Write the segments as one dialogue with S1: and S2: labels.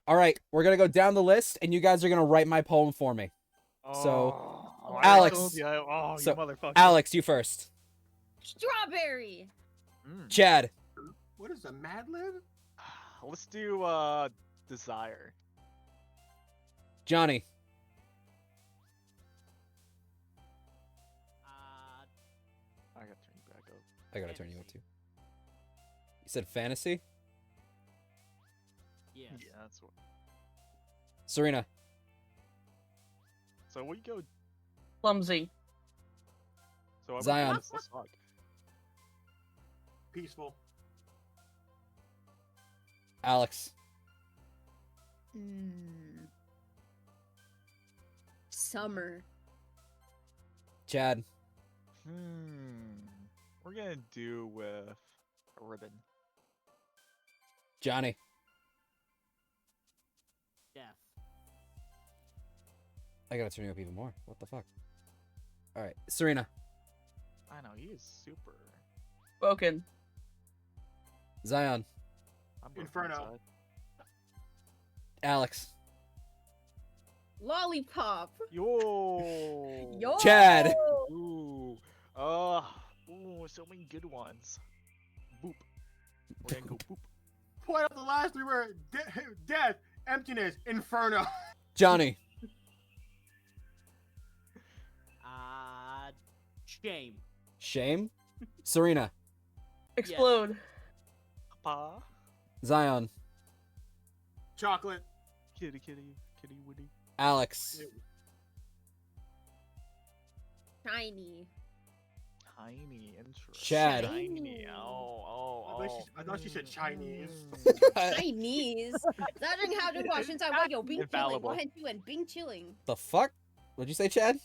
S1: All right, we're gonna go down the list, and you guys are gonna write my poem for me. So, Alex.
S2: You
S1: So,
S2: motherfucker.
S1: Alex, you first.
S3: Strawberry.
S1: Chad.
S4: What is a Mad Lib?
S2: Let's do Desire.
S1: Johnny.
S2: I gotta turn you back up.
S1: I gotta turn you up too. You said fantasy?
S5: Yes.
S2: Yeah, that's what.
S1: Serinah.
S2: So we go.
S6: Clumsy.
S2: So
S1: Zyon.
S2: Let's fuck.
S4: Peaceful.
S1: Alex.
S3: Summer.
S1: Chad.
S2: We're gonna do with a ribbon.
S1: Johnny.
S5: Death.
S1: I gotta turn you up even more. What the fuck? Alright, Serinah.
S2: I know, he is super.
S6: Broken.
S1: Zyon.
S2: I'm going
S4: Inferno.
S2: inside.
S1: Alex.
S3: Lollipop.
S2: Yo.
S3: Yo.
S1: Chad.
S2: Ooh. So many good ones. Boop. We're gonna go boop.
S4: Point out the last three were death, emptiness, inferno.
S1: Johnny.
S5: Shame.
S1: Shame. Serinah.
S6: Explode.
S2: Pa.
S1: Zyon.
S4: Chocolate.
S2: Kitty witty.
S1: Alex.
S3: Shiny.
S2: Tiny interest.
S1: Chad.
S2: Tiny. Oh.
S4: I thought she said Chinese.
S3: Chinese. 那人家如果现在我有冰淇淋，
S2: Infallible.
S3: 我很喜欢冰淇淋。
S1: The fuck? What'd you say, Chad?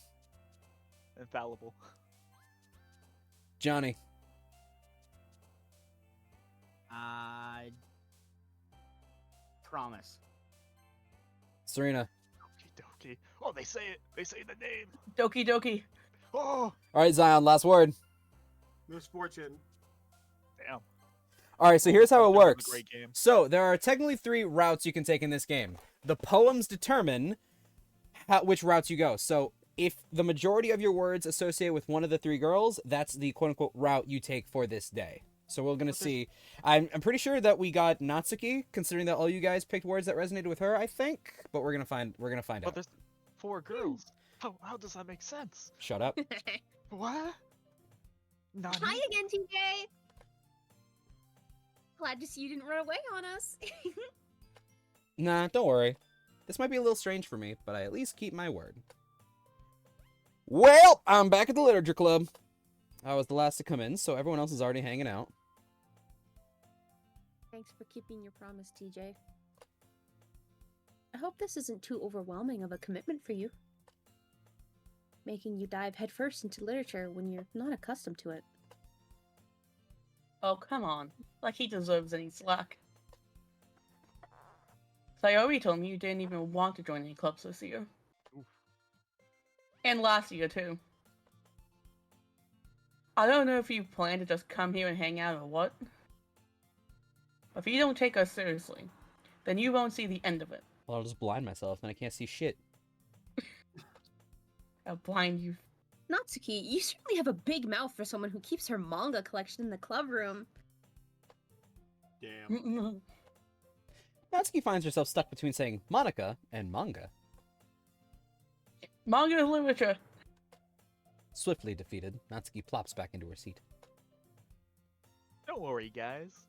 S2: Infallible.
S1: Johnny.
S5: Promise.
S1: Serinah.
S2: Doki. Oh, they say it. They say the name.
S6: Doki Doki.
S2: Oh.
S1: Alright, Zion, last word.
S4: Misfortune.
S2: Damn.
S1: Alright, so here's how it
S2: That was a
S1: works.
S2: great game.
S1: So, there are technically 3 routes you can take in this game. The poems determine which routes you go. So, if the majority of your words associate with one of the 3 girls, that's the quote-unquote route you take for this day. So we're gonna see. I'm pretty sure that we got Natsuki, considering that all you guys picked words that resonated with her. I think, but we're gonna find
S2: But
S1: out.
S2: there's 4 girls. How does that make sense?
S1: Shut up.
S2: What? Nani?
S3: Hi again, TJ. Glad to see you didn't run away on us.
S1: Nah, don't worry. This might be a little strange for me, but I at least keep my word. Well, I'm back at the literature club. I was the last to come in, so everyone else is already hanging out.
S3: Thanks for keeping your promise, TJ. I hope this isn't too overwhelming of a commitment for you. Making you dive headfirst into literature when you're not accustomed to it.
S6: Oh, come on. Like he deserves any slack. Sayori told me you didn't even want to join any clubs this year.
S2: Oof.
S6: And last year, too. I don't know if you plan to just come here and hang out or what. But if you don't take us seriously, then you won't see the end of it.
S1: Well, I'll just blind myself, then I can't see shit.
S6: I'll blind you.
S3: Natsuki, you certainly have a big mouth for someone who keeps her manga collection in the club room.
S4: Damn.
S1: Natsuki finds herself stuck between saying Monica and manga.
S6: Manga is literature.
S1: Swiftly defeated, Natsuki plops back into her seat.
S2: Don't worry, guys.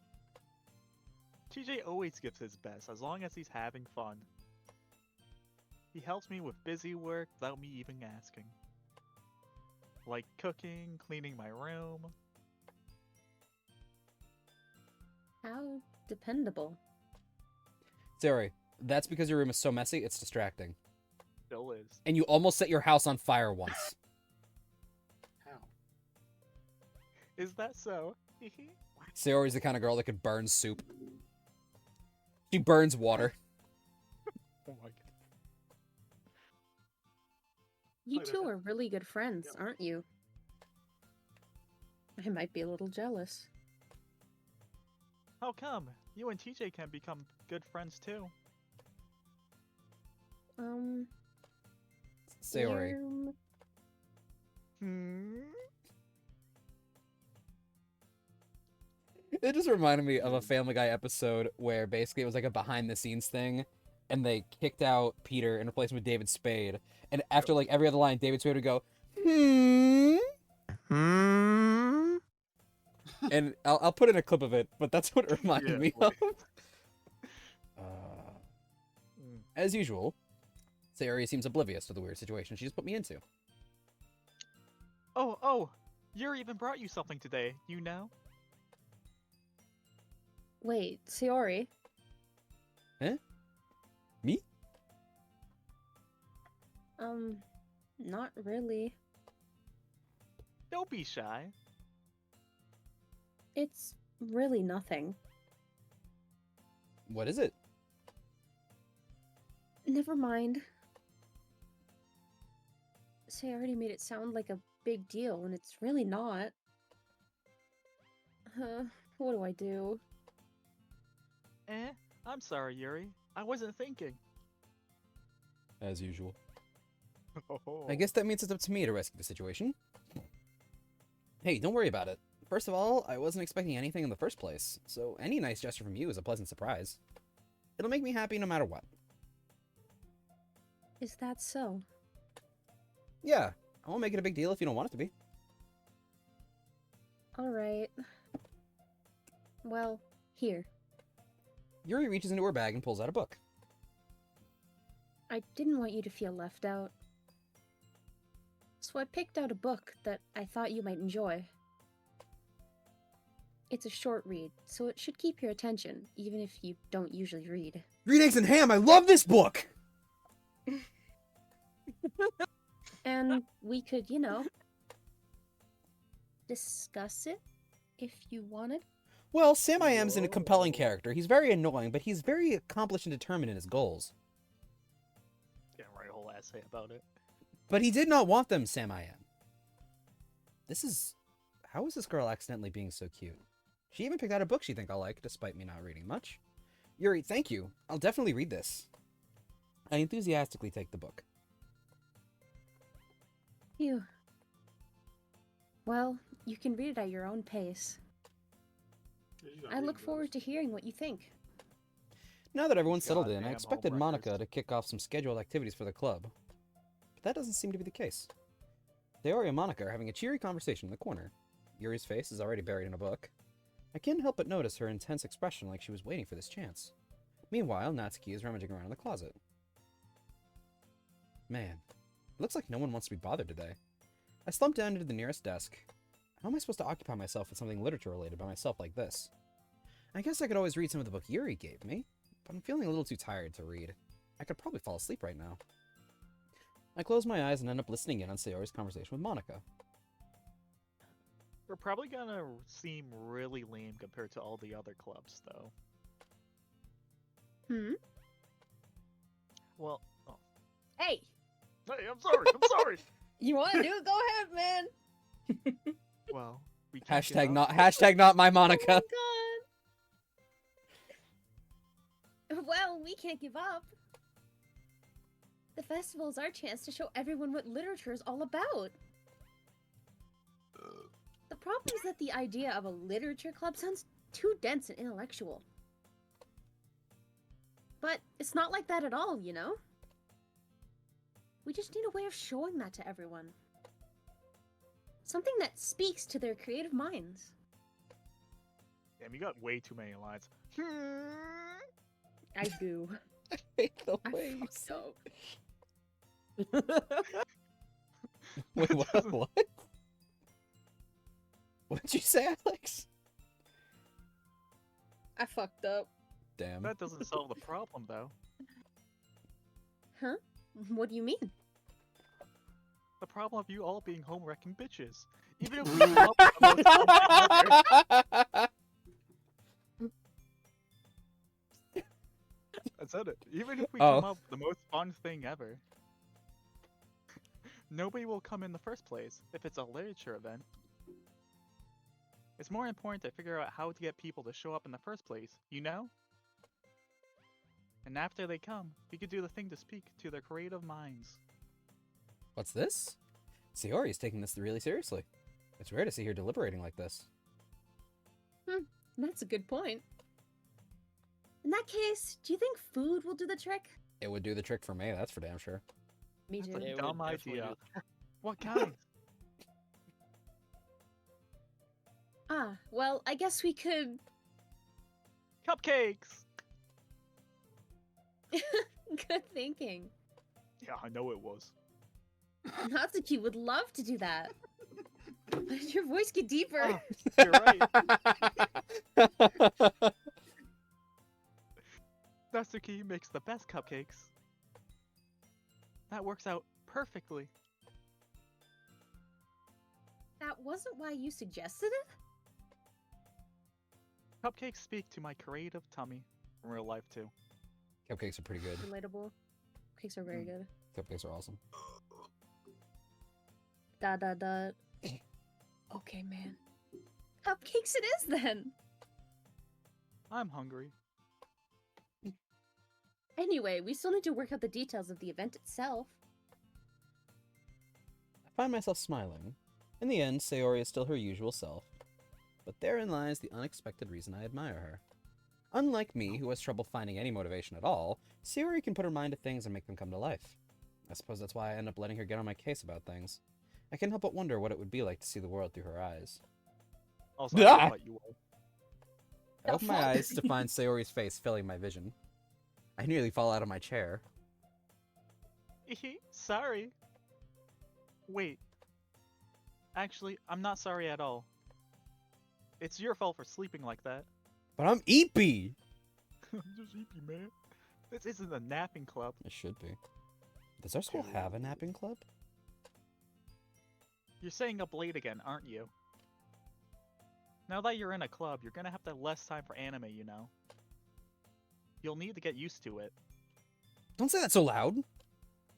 S2: TJ always gives his best as long as he's having fun. He helps me with busy work without me even asking. Like cooking, cleaning my room.
S3: How dependable.
S1: Sorry, that's because your room is so messy, it's distracting.
S2: Still is.
S1: And you almost set your house on fire once.
S4: How?
S2: Is that so?
S1: Sayori's the kind of girl that could burn soup. She burns water.
S2: Oh my god.
S3: You
S4: Wait,
S3: two
S4: wait,
S3: are really good friends,
S4: Yeah.
S3: aren't you? I might be a little jealous.
S2: How come? You and TJ can become good friends too.
S1: Sayori. It just reminded me of a Family Guy episode where basically it was like a behind-the-scenes thing, and they kicked out Peter and replaced him with David Spade. And after like every other line, David Spade would go, and I'll put in a clip of it, but that's what it reminded me of. As usual, Sayori seems oblivious to the weird situation she just put me into.
S2: Oh, Yuri even brought you something today, you know?
S3: Wait, Sayori?
S1: Huh? Me?
S3: Not really.
S2: Don't be shy.
S3: It's really nothing.
S1: What is it?
S3: Never mind. Say, I already made it sound like a big deal, and it's really not. What do I do?
S2: I'm sorry, Yuri. I wasn't thinking.
S1: As usual. I guess that means it's up to me to rescue the situation. Hey, don't worry about it. First of all, I wasn't expecting anything in the first place, so any nice gesture from you is a pleasant surprise. It'll make me happy no matter what.
S3: Is that so?
S1: Yeah, I won't make it a big deal if you don't want it to be.
S3: Alright. Well, here.
S1: Yuri reaches into her bag and pulls out a book.
S3: I didn't want you to feel left out. So I picked out a book that I thought you might enjoy. It's a short read, so it should keep your attention, even if you don't usually read.
S1: Green Eggs and Ham, I love this book!
S3: And we could, you know, discuss it if you wanted.
S1: Well, Sam I Am's a compelling character. He's very annoying, but he's very accomplished and determined in his goals.
S2: Gonna write a whole essay about it.
S1: But he did not want them, Sam I Am. How is this girl accidentally being so cute? She even picked out a book she think I'll like, despite me not reading much. Yuri, thank you. I'll definitely read this. I enthusiastically take the book.
S3: Phew. Well, you can read it at your own pace. I look forward to hearing what you think.
S1: Now that everyone's settled in, I
S2: Goddamn
S1: expected
S2: home
S1: Monica
S2: breakfast.
S1: to kick off some scheduled activities for the club. But that doesn't seem to be the case. Sayori and Monica are having a cheery conversation in the corner. Yuri's face is already buried in a book. I can't help but notice her intense expression like she was waiting for this chance. Meanwhile, Natsuki is rummaging around in the closet. Man, it looks like no one wants to be bothered today. I slumped down into the nearest desk. How am I supposed to occupy myself with something literature-related by myself like this? I guess I could always read some of the book Yuri gave me, but I'm feeling a little too tired to read. I could probably fall asleep right now. I close my eyes and end up listening in on Sayori's conversation with Monica.
S2: We're probably gonna seem really lame compared to all the other clubs, though. Well,
S3: Hey!
S2: hey, I'm sorry, I'm sorry!
S3: You want to do it? Go ahead, man!
S2: Well, we can't give up.
S1: Hashtag not my Monica.
S3: Oh my god! Well, we can't give up. The festival is our chance to show everyone what literature is all about. The problem is that the idea of a literature club sounds too dense and intellectual. But it's not like that at all, you know? We just need a way of showing that to everyone. Something that speaks to their creative minds.
S2: Damn, you got way too many lines.
S3: I do.
S1: I hate the
S3: I
S1: way you
S3: fucked up.
S1: Wait, what? What did you say, Alex?
S3: I fucked up.
S1: Damn.
S2: That doesn't solve the problem, though.
S3: Huh? What do you mean?
S2: The problem of you all being home-wrecking bitches. Even if we come up with the most fun ever. I said it. Even if we come up with the most fun thing ever, nobody will come in the first place if it's a literature event. It's more important to figure out how to get people to show up in the first place, you know? And after they come, we could do the thing to speak to their creative minds.
S1: What's this? Sayori is taking this really seriously. It's rare to see her deliberating like this.
S3: That's a good point. In that case, do you think food will do the trick?
S1: It would do the trick for me, that's for damn sure.
S3: Me
S2: That's
S3: too.
S2: a
S5: It
S2: dumb
S5: would definitely
S2: idea.
S5: do
S2: What kind?
S3: Well, I guess we could...
S2: Cupcakes!
S3: Good thinking.
S2: Yeah, I know it was.
S3: Natsuki would love to do that. Did your voice get deeper?
S2: Oh, you're right. Natsuki makes the best cupcakes. That works out perfectly.
S3: That wasn't why you suggested it?
S2: Cupcakes speak to my creative tummy in real life too.
S1: Cupcakes are pretty good.
S3: Relatable. Cakes are very good.
S1: Cupcakes are awesome.
S3: Da da da. Okay, man. Cupcakes it is then!
S2: I'm hungry.
S3: Anyway, we still need to work out the details of the event itself.
S1: I find myself smiling. In the end, Sayori is still her usual self. But therein lies the unexpected reason I admire her. Unlike me, who has trouble finding any motivation at all, Sayori can put her mind to things and make them come to life. I suppose that's why I end up letting her get on my case about things. I can't help but wonder what it would be like to see the world through her eyes.
S2: Also,
S1: Ah!
S2: I thought you were.
S1: I open my eyes to find Sayori's face filling my vision. I nearly fall out of my chair.
S2: Sorry. Wait. Actually, I'm not sorry at all. It's your fault for sleeping like that.
S1: But I'm Eepy!
S2: I'm just sleepy, man. This isn't a napping club.
S1: It should be. Does our school have a napping club?
S2: You're staying up late again, aren't you? Now that you're in a club, you're gonna have to have less time for anime, you know? You'll need to get used to it.
S1: Don't say that so loud!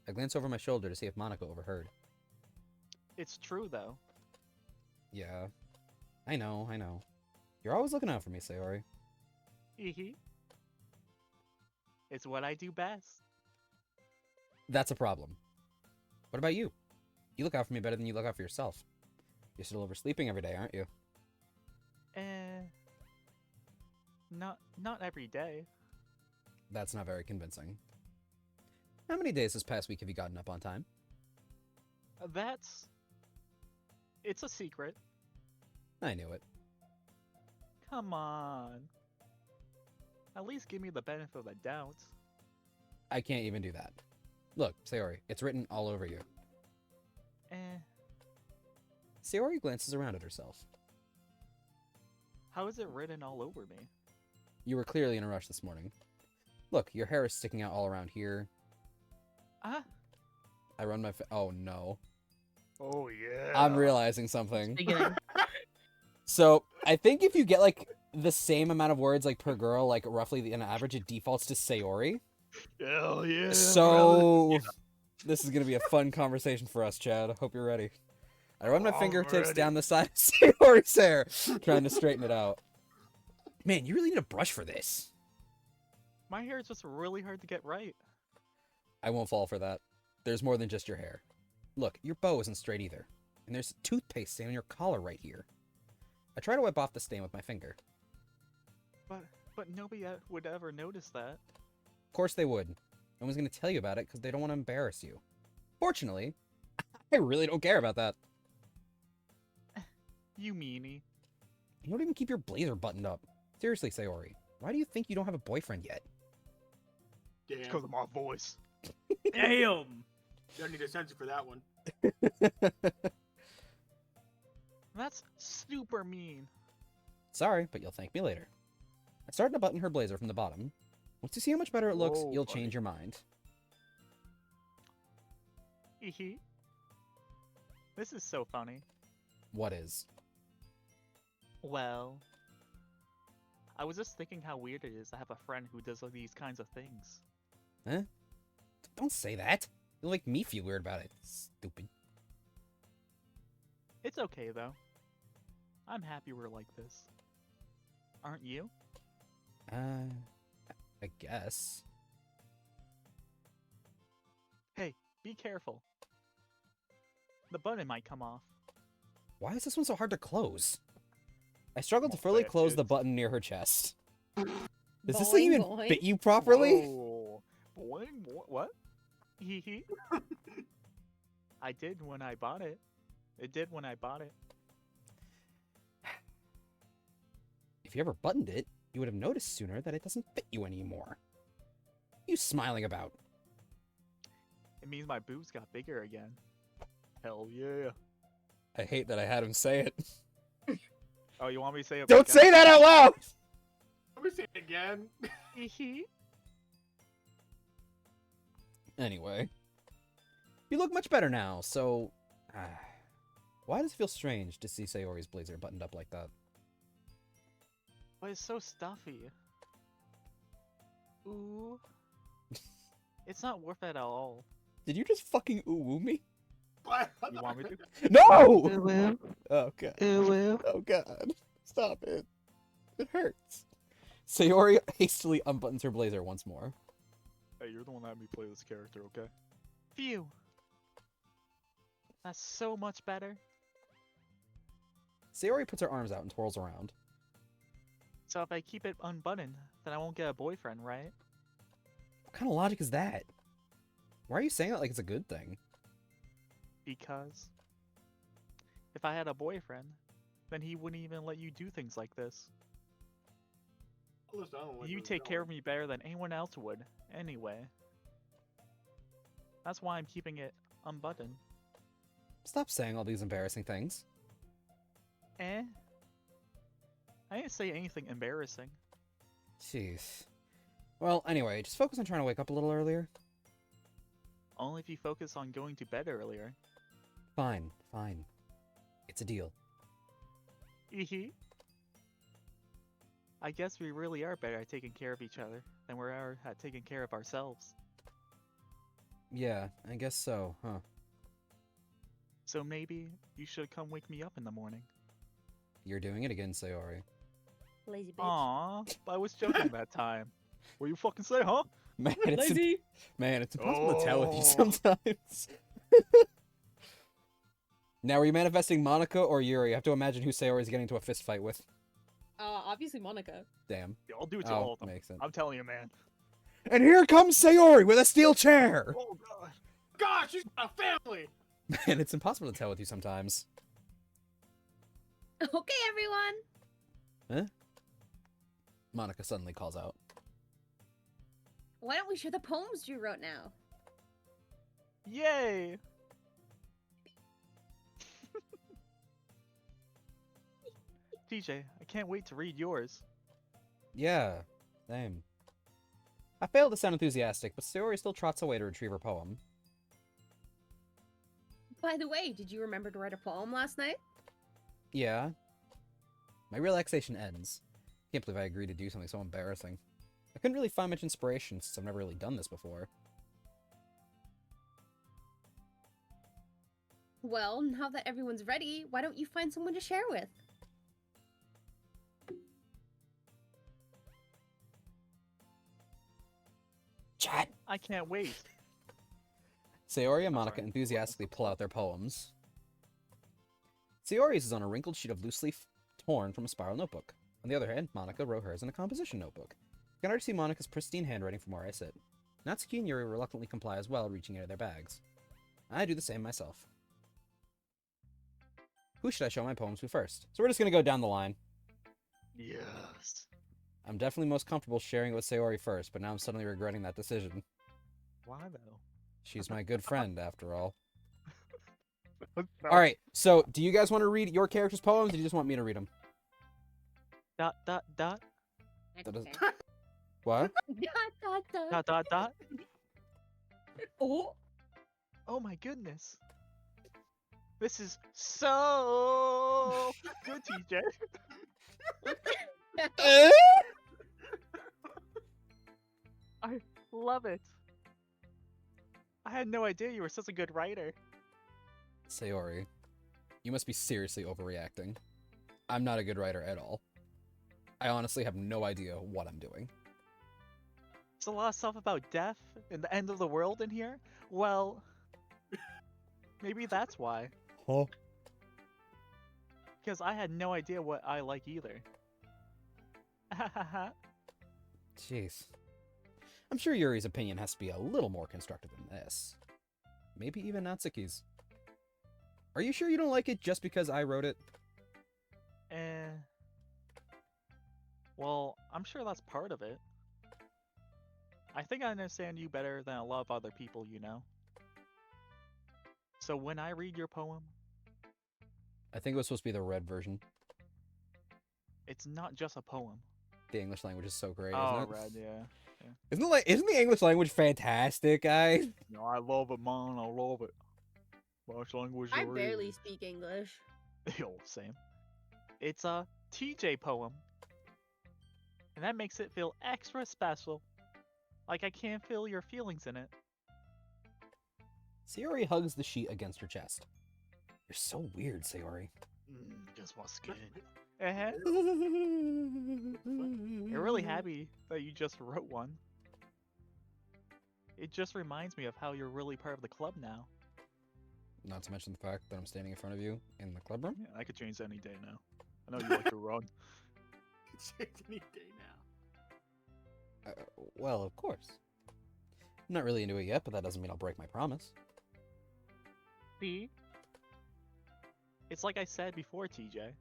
S1: I glance over my shoulder to see if Monica overheard.
S2: It's true, though.
S1: Yeah. I know. You're always looking out for me, Sayori.
S2: Hehe. It's what I do best.
S1: That's a problem. What about you? You look out for me better than you look out for yourself. You're still oversleeping every day, aren't you?
S2: Not every day.
S1: That's not very convincing. How many days this past week have you gotten up on time?
S2: It's a secret.
S1: I knew it.
S2: Come on. At least give me the benefit of the doubt.
S1: I can't even do that. Look, Sayori, it's written all over you. Sayori glances around at herself.
S2: How is it written all over me?
S1: You were clearly in a rush this morning. Look, your hair is sticking out all around here.
S2: Ah?
S1: I run my oh no.
S2: Oh yeah.
S1: I'm realizing something.
S6: Beginning.
S1: So, I think if you get, like, the same amount of words, like, per girl, like, roughly on average, it defaults to Sayori.
S2: Hell yeah.
S1: So, this is gonna be a fun conversation for us, Chad. I hope you're ready. I run my
S2: I'm
S1: fingertips
S2: ready.
S1: down the side of Sayori's hair, trying to straighten it out. Man, you really need a brush for this.
S2: My hair is just really hard to get right.
S1: I won't fall for that. There's more than just your hair. Look, your bow isn't straight either. And there's toothpaste stain on your collar right here. I try to wipe off the stain with my finger.
S2: But nobody would ever notice that.
S1: Of course they would. No one's going to tell you about it because they don't want to embarrass you. Fortunately, I really don't care about that.
S2: You meanie.
S1: You don't even keep your blazer buttoned up. Seriously, Sayori, why do you think you don't have a boyfriend yet?
S4: Damn.
S2: Because of my voice.
S5: Damn!
S4: Don't need a censor for that one.
S2: That's super mean.
S1: Sorry, but you'll thank me later. I started to button her blazer from the bottom. Once you see how much better it looks,
S2: Whoa,
S1: you'll
S2: buddy.
S1: change your mind.
S2: Hehe. This is so funny.
S1: What is?
S2: Well, I was just thinking how weird it is to have a friend who does these kinds of things.
S1: Huh? Don't say that. You'll make me feel weird about it. Stupid.
S2: It's okay though. I'm happy we're like this. Aren't you?
S1: I guess.
S2: Be careful. The button might come off.
S1: Why is this one so hard to close? I struggled to
S2: Won't play
S1: fully
S2: it,
S1: close the
S2: dudes.
S1: button near her chest. Does this
S3: Boing,
S1: thing even
S3: boing.
S1: fit you properly?
S2: Whoa. Boing, what? Hee hee. I did when I bought it. It did when I bought it.
S1: If you ever buttoned it, you would have noticed sooner that it doesn't fit you anymore. What are you smiling about?
S2: It means my boobs got bigger again. Hell yeah.
S1: I hate that I had him say it.
S2: Oh, you want me to say it?
S1: Don't say that out loud!
S4: Let me say it again.
S2: Hee hee.
S1: Anyway. You look much better now, so... why does it feel strange to see Sayori's blazer buttoned up like that?
S2: But it's so stuffy. Ooh. It's not worth it at all.
S1: Did you just fucking ooh-woo me?
S4: What?
S2: You want me to?
S1: No! Oh god. Oh god. Stop it. It hurts. Sayori hastily unbuttons her blazer once more.
S2: Hey, you're the one that had me play this character, okay? Phew. That's so much better.
S1: Sayori puts her arms out and twirls around.
S2: So if I keep it unbuttoned, then I won't get a boyfriend, right?
S1: What kind of logic is that? Why are you saying that like it's a good thing?
S2: Because if I had a boyfriend, then he wouldn't even let you do things like this.
S4: Listen, I don't like
S2: You
S4: where
S2: take
S4: it's
S2: care
S4: going.
S2: of me better than anyone else would, anyway. That's why I'm keeping it unbuttoned.
S1: Stop saying all these embarrassing things.
S2: Eh? I didn't say anything embarrassing.
S1: Jeez. Well, anyway, just focus on trying to wake up a little earlier.
S2: Only if you focus on going to bed earlier.
S1: Fine, fine. It's a deal.
S2: Hee. I guess we really are better at taking care of each other than we are at taking care of ourselves.
S1: Yeah, I guess so, huh?
S2: So maybe you should come wake me up in the morning.
S1: You're doing it again, Sayori.
S3: Lazy bitch.
S2: Aww, but I was joking that time. What you fucking say, huh?
S1: Man, it's
S3: Lazy.
S1: it's impossible to tell with you
S2: Oh.
S1: sometimes. Now, are you manifesting Monica or Yuri? You have to imagine who Sayori's getting into a fist fight with.
S3: Obviously Monica.
S1: Damn.
S2: Yeah, I'll do it to all of them.
S1: Makes sense.
S2: I'm telling you, man.
S1: And here comes Sayori with a steel chair!
S2: Oh god.
S4: God, she's got a family.
S1: Man, it's impossible to tell with you sometimes.
S3: Okay, everyone.
S1: Monica suddenly calls out.
S3: Why don't we share the poems you wrote now?
S2: Yay! TJ, I can't wait to read yours.
S1: Yeah, same. I failed to sound enthusiastic, but Sayori still trots away to retrieve her poem.
S3: By the way, did you remember to write a poem last night?
S1: Yeah. My relaxation ends. Can't believe I agreed to do something so embarrassing. I couldn't really find much inspiration since I've never really done this before.
S3: Well, now that everyone's ready, why don't you find someone to share with?
S1: Chat!
S2: I can't wait.
S1: Sayori and Monica
S2: sorry.
S1: enthusiastically pull out their poems. Sayori's is on a wrinkled sheet of loose leaf torn from a spiral notebook. On the other hand, Monica wrote hers in a composition notebook. I can already see Monica's pristine handwriting from where I sit. Natsuki and Yuri reluctantly comply as well, reaching into their bags. I do the same myself. Who should I show my poems to first? So we're just gonna go down the line.
S2: Yes.
S1: I'm definitely most comfortable sharing it with Sayori first, but now I'm suddenly regretting that decision.
S2: Why though?
S1: She's my good friend, after all.
S2: No.
S1: Alright, so do you guys want to read your character's poems, or do you just want me to read them?
S2: Dot dot dot
S1: That doesn't- What?
S2: dot dot dot.
S3: Oh.
S2: Oh my goodness. This is so good, TJ. I love it. I had no idea you were such a good writer.
S1: Sayori, you must be seriously overreacting. I'm not a good writer at all. I honestly have no idea what I'm doing.
S2: There's a lot of stuff about death and the end of the world in here. Well, Maybe that's why.
S1: Huh?
S2: Because I had no idea what I like either.
S1: Jeez. I'm sure Yuri's opinion has to be a little more constructive than this. Maybe even Natsuki's. Are you sure you don't like it just because I wrote it?
S2: Eh. Well, I'm sure that's part of it. I think I understand you better than a lot of other people, you know. So when I read your poem,
S1: I think it was supposed to be the red version.
S2: it's not just a poem.
S1: The English language is so great,
S2: Oh,
S1: isn't it?
S2: red, yeah.
S1: Isn't the English language fantastic, guys?
S2: No, I love it, man. I love it. Welsh language.
S3: I barely speak English.
S2: Yo, same. It's a TJ poem. And that makes it feel extra special. Like I can't feel your feelings in it.
S1: Sayori hugs the sheet against her chest. You're so weird, Sayori.
S2: Just my skin. I'm really happy that you just wrote one. It just reminds me of how you're really part of the club now.
S1: Not to mention the fact that I'm standing in front of you in the club room.
S2: Yeah, I could change any day now. I know you like to run.
S4: Change any day now.
S1: Well, of course. I'm not really into it yet, but that doesn't mean I'll break my promise.
S2: See? It's like I said before, TJ.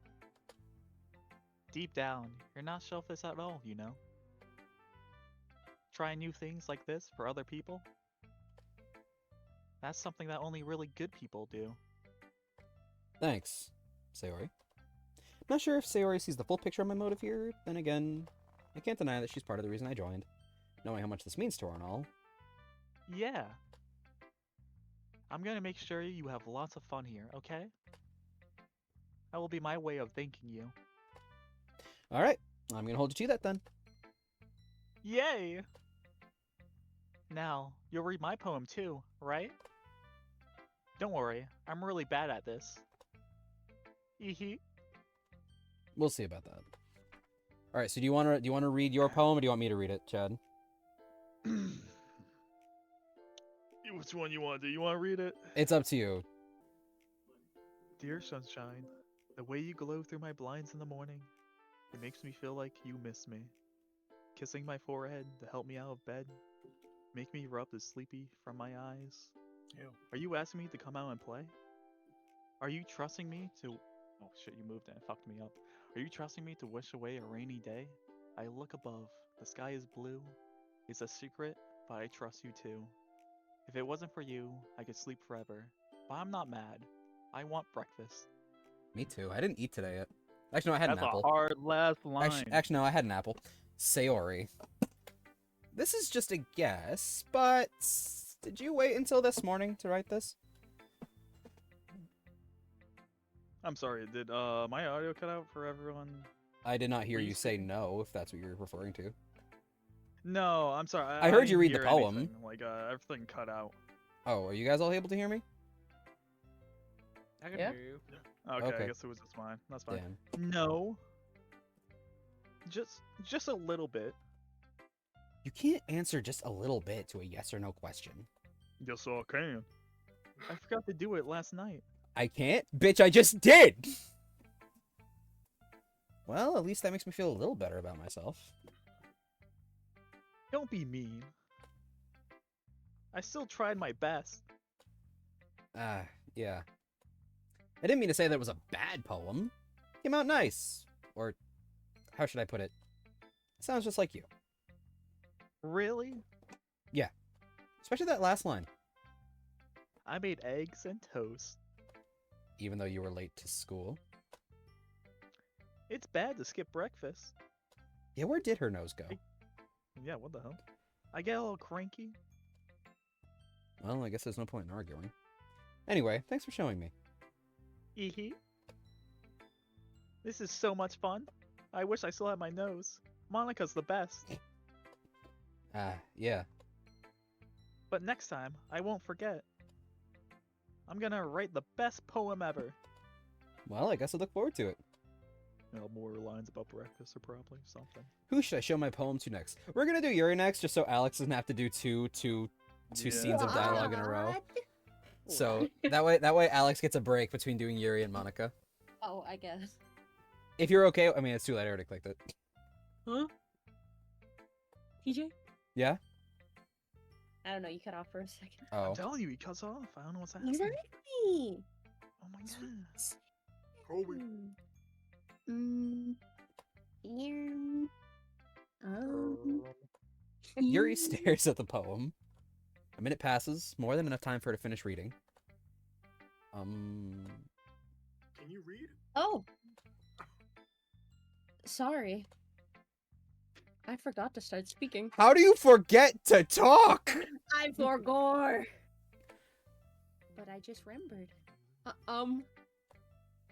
S2: Deep down, you're not selfish at all, you know? Trying new things like this for other people? That's something that only really good people do.
S1: Thanks, Sayori. Not sure if Sayori sees the full picture of my motive here. Then again, I can't deny that she's part of the reason I joined. Knowing how much this means to her and all.
S2: Yeah. I'm gonna make sure you have lots of fun here, okay? That will be my way of thanking you.
S1: Alright, I'm gonna hold you to that then.
S2: Yay! Now, you'll read my poem too, right? Don't worry, I'm really bad at this. Hee.
S1: We'll see about that. Alright, so do you wanna read your poem or do you want me to read it, Chad?
S2: Which one you want to do? You want to read it?
S1: It's up to you.
S2: Dear sunshine, the way you glow through my blinds in the morning, it makes me feel like you miss me. Kissing my forehead to help me out of bed, make me rub the sleepy from my eyes.
S4: Ew.
S2: Are you asking me to come out and play? Are you trusting me to... Oh shit, you moved and fucked me up. Are you trusting me to wish away a rainy day? I look above, the sky is blue. It's a secret, but I trust you too. If it wasn't for you, I could sleep forever. But I'm not mad. I want breakfast.
S1: Me too. I didn't eat today yet. Actually, no, I had an
S2: That's
S1: apple.
S2: a hard last line.
S1: Actually, no, I had an apple. Sayori. This is just a guess, but did you wait until this morning to write this?
S2: I'm sorry, did my audio cut out for everyone?
S1: I did not hear
S2: Were you
S1: you say
S2: speaking?
S1: no, if that's what you're referring to.
S2: No, I'm sorry.
S1: I heard you
S2: didn't
S1: read the
S2: hear
S1: poem.
S2: anything. Like, everything cut out.
S1: Oh, are you guys all able to hear me?
S5: I can
S6: Yeah.
S5: hear you.
S2: Okay,
S1: Okay.
S2: I guess it was just mine. That's fine.
S1: Damn.
S2: No. Just a little bit.
S1: You can't answer just a little bit to a yes or no question.
S2: Yes, I can. I forgot to do it last night.
S1: I can't? Bitch, I just did! Well, at least that makes me feel a little better about myself.
S2: Don't be mean. I still tried my best.
S1: Yeah. I didn't mean to say that it was a bad poem. It came out nice. Or, how should I put it? It sounds just like you.
S2: Really?
S1: Especially that last line.
S2: I made eggs and toast.
S1: Even though you were late to school.
S2: It's bad to skip breakfast.
S1: Yeah, where did her nose go?
S2: Yeah, what the hell? I get a little cranky.
S1: Well, I guess there's no point in arguing. Anyway, thanks for showing me.
S2: Hee. This is so much fun. I wish I still had my nose. Monica's the best.
S1: Yeah.
S2: But next time, I won't forget. I'm gonna write the best poem ever.
S1: Well, I guess I look forward to it.
S2: You know, more lines about breakfast or probably something.
S1: Who should I show my poem to next? We're gonna do Yuri next, just so Alex doesn't have to do two scenes of dialogue in a row. So that way Alex gets a break between doing Yuri and Monica.
S3: Oh, I guess.
S1: If you're okay, I mean it's too late. I already clicked it.
S3: Huh? TJ?
S1: Yeah.
S3: I don't know. You cut off for a second.
S1: Oh.
S2: I'm telling you, he cuts off. I don't know what's happening.
S3: Exactly.
S2: Oh my god.
S4: Kobe.
S3: Yeah.
S1: Yuri stares at the poem. A minute passes, more than enough time for her to finish reading.
S4: Can you read?
S3: Oh. Sorry. I forgot to start speaking.
S1: How do you forget to talk?
S3: I forgot. But I just remembered.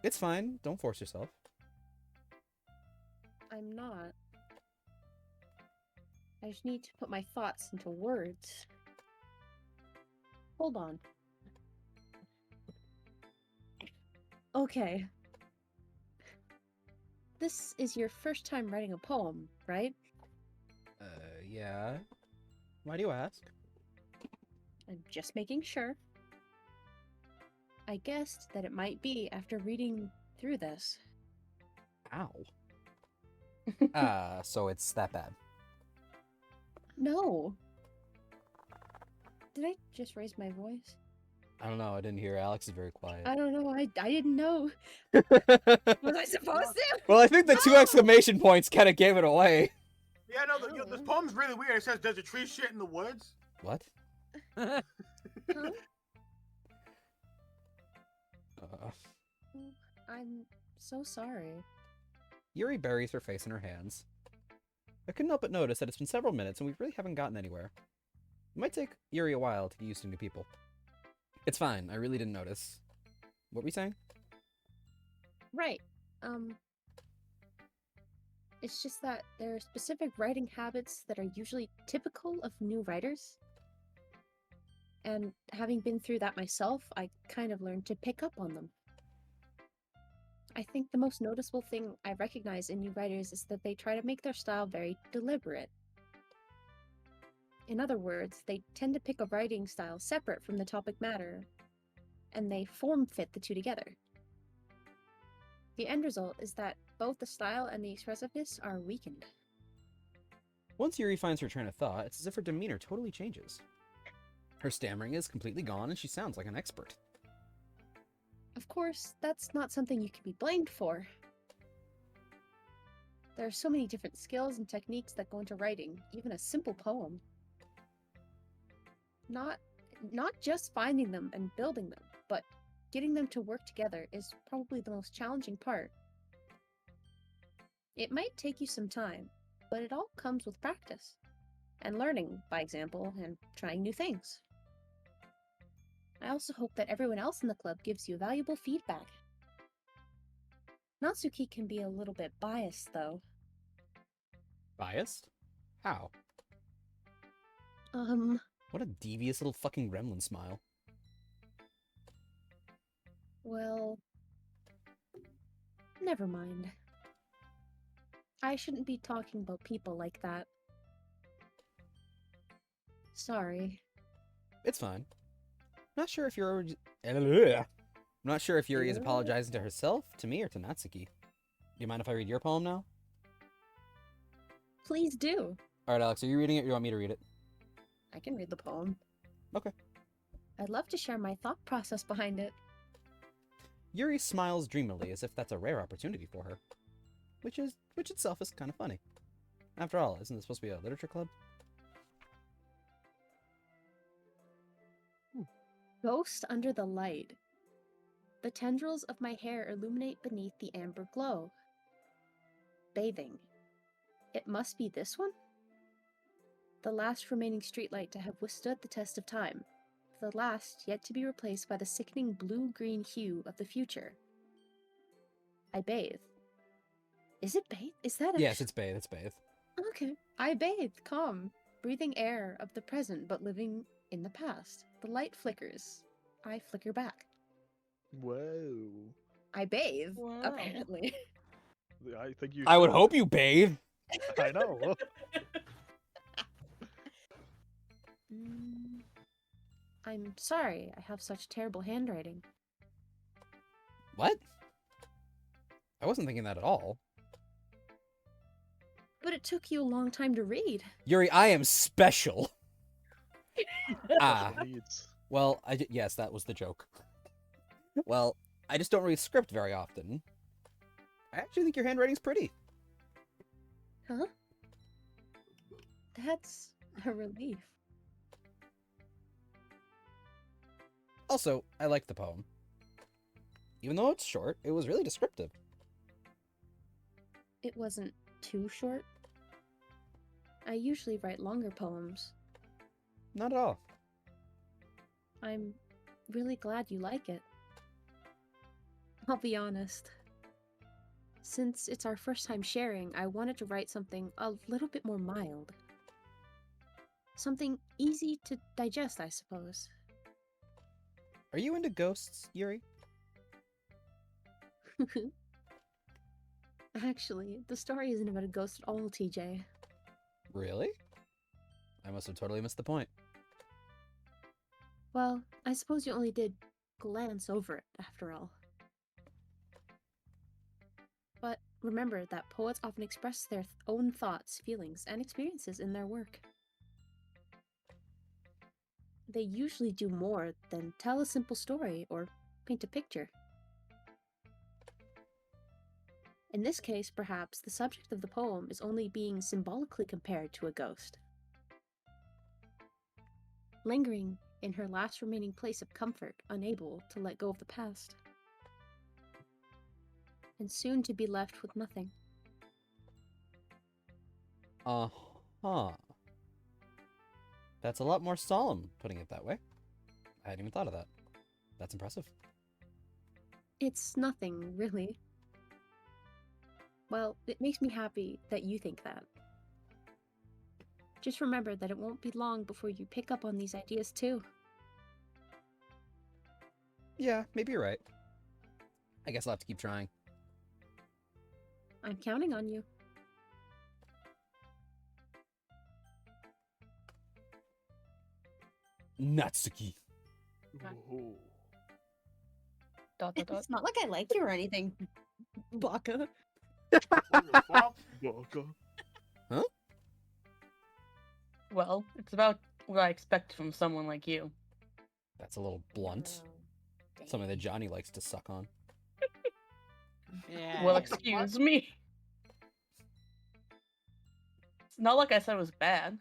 S1: It's fine. Don't force yourself.
S3: I'm not. I just need to put my thoughts into words. Hold on. Okay. This is your first time writing a poem, right?
S1: Yeah. Why do you ask?
S3: I'm just making sure. I guessed that it might be after reading through this.
S1: Ow. So it's that bad.
S3: No. Did I just raise my voice?
S1: I don't know. I didn't hear. Alex is very quiet.
S3: I don't know. I didn't know.
S1: Was
S3: I supposed to?
S1: Well, I think the 2 exclamation points kind of gave it away.
S4: Yeah, no, this poem's really weird. It says, "Does a tree shit in the woods?"
S1: What?
S3: Huh? I'm so sorry.
S1: Yuri buries her face in her hands. I couldn't help but notice that it's been several minutes and we really haven't gotten anywhere. It might take Yuri a while to get used to new people. It's fine, I really didn't notice. What were you saying?
S3: Right. It's just that there are specific writing habits that are usually typical of new writers. And having been through that myself, I kind of learned to pick up on them. I think the most noticeable thing I recognize in new writers is that they try to make their style very deliberate. In other words, they tend to pick a writing style separate from the topic matter, and they form fit the two together. The end result is that both the style and the expressiveness are weakened.
S1: Once Yuri finds her train of thought, it's as if her demeanor totally changes. Her stammering is completely gone and she sounds like an expert.
S3: Of course, that's not something you can be blamed for. There are so many different skills and techniques that go into writing, even a simple poem. Not just finding them and building them, but getting them to work together is probably the most challenging part. It might take you some time, but it all comes with practice, and learning, by example, and trying new things. I also hope that everyone else in the club gives you valuable feedback. Natsuki can be a little bit biased, though.
S1: Biased? How? What a devious little fucking gremlin smile.
S3: Well, never mind. I shouldn't be talking about people like that. Sorry.
S1: It's fine. Not sure if Yuri is apologizing to herself, to me, or to Natsuki. Do you mind if I read your poem now?
S3: Please do.
S1: Alright, Alex, are you reading it or do you want me to read it?
S3: I can read the poem.
S1: Okay.
S3: I'd love to share my thought process behind it.
S1: Yuri smiles dreamily as if that's a rare opportunity for her. Which itself is kind of funny. After all, isn't this supposed to be a literature club?
S3: Ghost under the light. The tendrils of my hair illuminate beneath the amber glow. Bathing. It must be this one? The last remaining streetlight to have withstood the test of time. The last yet to be replaced by the sickening blue-green hue of the future. I bathe. Is it bathe? Is that
S1: Yes, it's bathe, it's bathe.
S3: Okay. I bathe, calm, breathing air of the present but living in the past. The light flickers. I flicker back.
S2: Whoa.
S3: I bathe,
S6: Wow.
S3: apparently.
S2: I think you
S1: I would
S2: should.
S1: hope you bathe.
S2: I know.
S3: I'm sorry I have such terrible handwriting.
S1: What? I wasn't thinking that at all.
S3: But it took you a long time to read.
S1: Yuri, I am special.
S2: Special needs.
S1: Well, yes, that was the joke. Well, I just don't read script very often. I actually think your handwriting's pretty.
S3: Huh? That's a relief.
S1: Also, I like the poem. Even though it's short, it was really descriptive.
S3: It wasn't too short. I usually write longer poems.
S1: Not at all.
S3: I'm really glad you like it. I'll be honest. Since it's our first time sharing, I wanted to write something a little bit more mild. Something easy to digest, I suppose.
S1: Are you into ghosts, Yuri?
S3: Actually, the story isn't about a ghost at all, TJ.
S1: Really? I must have totally missed the point.
S3: Well, I suppose you only did glance over it, after all. But remember that poets often express their own thoughts, feelings, and experiences in their work. They usually do more than tell a simple story or paint a picture. In this case, perhaps, the subject of the poem is only being symbolically compared to a ghost. Lingering in her last remaining place of comfort, unable to let go of the past. And soon to be left with nothing.
S1: Uh-huh. That's a lot more solemn, putting it that way. I hadn't even thought of that. That's impressive.
S3: It's nothing, really. Well, it makes me happy that you think that. Just remember that it won't be long before you pick up on these ideas too.
S1: Yeah, maybe you're right. I guess I'll have to keep trying.
S3: I'm counting on you.
S1: Natsuki.
S2: Ooh.
S6: Dot, dot, dot.
S3: It's not like I like you or anything, Baka.
S2: Baka.
S6: Well, it's about what I expect from someone like you.
S1: That's a little blunt. Something that Jonny likes to suck on.
S5: Yeah.
S6: Well, excuse me. It's not like I said it was bad.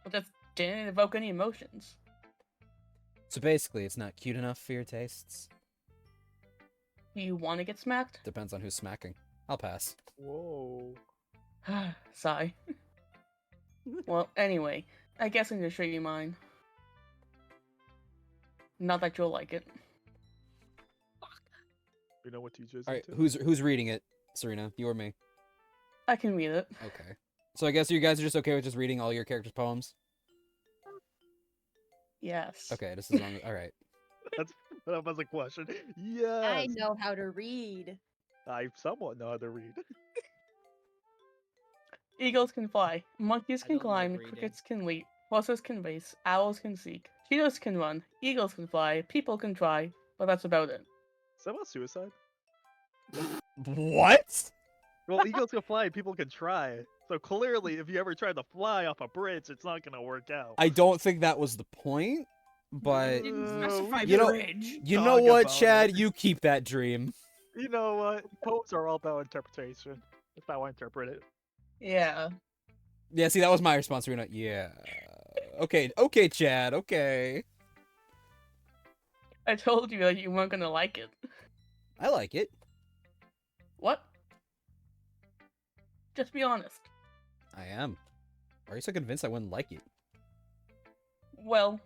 S6: It just didn't evoke any emotions.
S1: So basically, it's not cute enough for your tastes?
S6: Do you want to get smacked?
S1: Depends on who's smacking. I'll pass.
S2: Whoa.
S6: Sigh. Well, anyway, I guess I'm gonna show you mine. Not that you'll like it.
S2: You know what TJ's
S1: Alright,
S2: into?
S1: who's reading it? Serinah, you or me?
S6: I can read it.
S1: Okay. So I guess you guys are just okay with just reading all your characters' poems?
S6: Yes.
S1: Okay, just as long as... Alright.
S2: That was a question. Yes.
S3: I know how to read.
S2: I somewhat know how to read.
S6: Eagles can fly, monkeys
S5: I
S6: can
S5: don't like
S6: climb,
S5: reading.
S6: crickets can leap, horses can race, owls can seek, cheetahs can run, eagles can fly, people can try, but that's about it.
S2: Is that about suicide?
S1: What?
S2: Well, eagles can fly, people can try. So clearly, if you ever try to fly off a bridge, it's not gonna work out.
S1: I don't think that was the point, but...
S5: Didn't
S2: Uh,
S5: specify
S1: you know-
S5: bridge.
S1: You know
S2: Talk
S1: what,
S2: about
S1: Chad?
S2: it.
S1: You keep that dream.
S2: You know what? Poems are all about interpretation. That's how I interpret it.
S6: Yeah.
S1: Yeah, see, that was my response. Serinah. Yeah. Okay, Chad, okay.
S6: I told you that you weren't gonna like it.
S1: I like it.
S6: What? Just be honest.
S1: I am. Why are you so convinced I wouldn't like it?
S6: Well,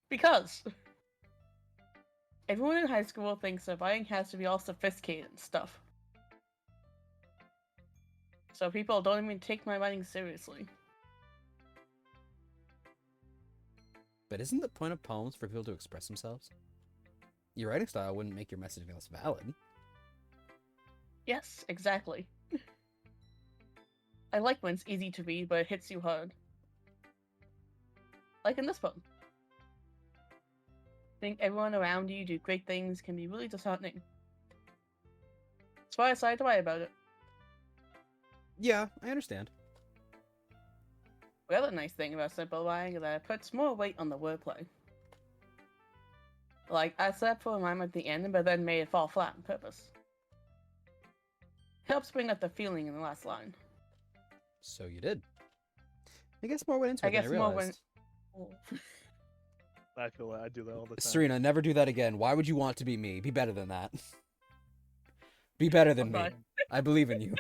S6: because everyone in high school thinks that writing has to be all sophisticated and stuff. So people don't even take my writing seriously.
S1: But isn't the point of poems for people to express themselves? Your writing style wouldn't make your message less valid.
S6: Yes, exactly. I like when it's easy to read, but it hits you hard. like in this poem. Think everyone around you do great things can be really disheartening. That's why I decided to write about it.
S1: Yeah, I understand.
S6: The other nice thing about simple writing is that it puts more weight on the wordplay. Like, I set up for a rhyme at the end, but then made it fall flat on purpose. Helps bring up the feeling in the last line.
S1: So you did. I guess more went into
S6: I
S1: it than I
S6: guess more
S1: realized.
S2: I feel like I do that all the time.
S1: Serinah, never do that again. Why would you want to be me? Be better than that. Be better than me.
S6: Okay.
S1: I believe in you.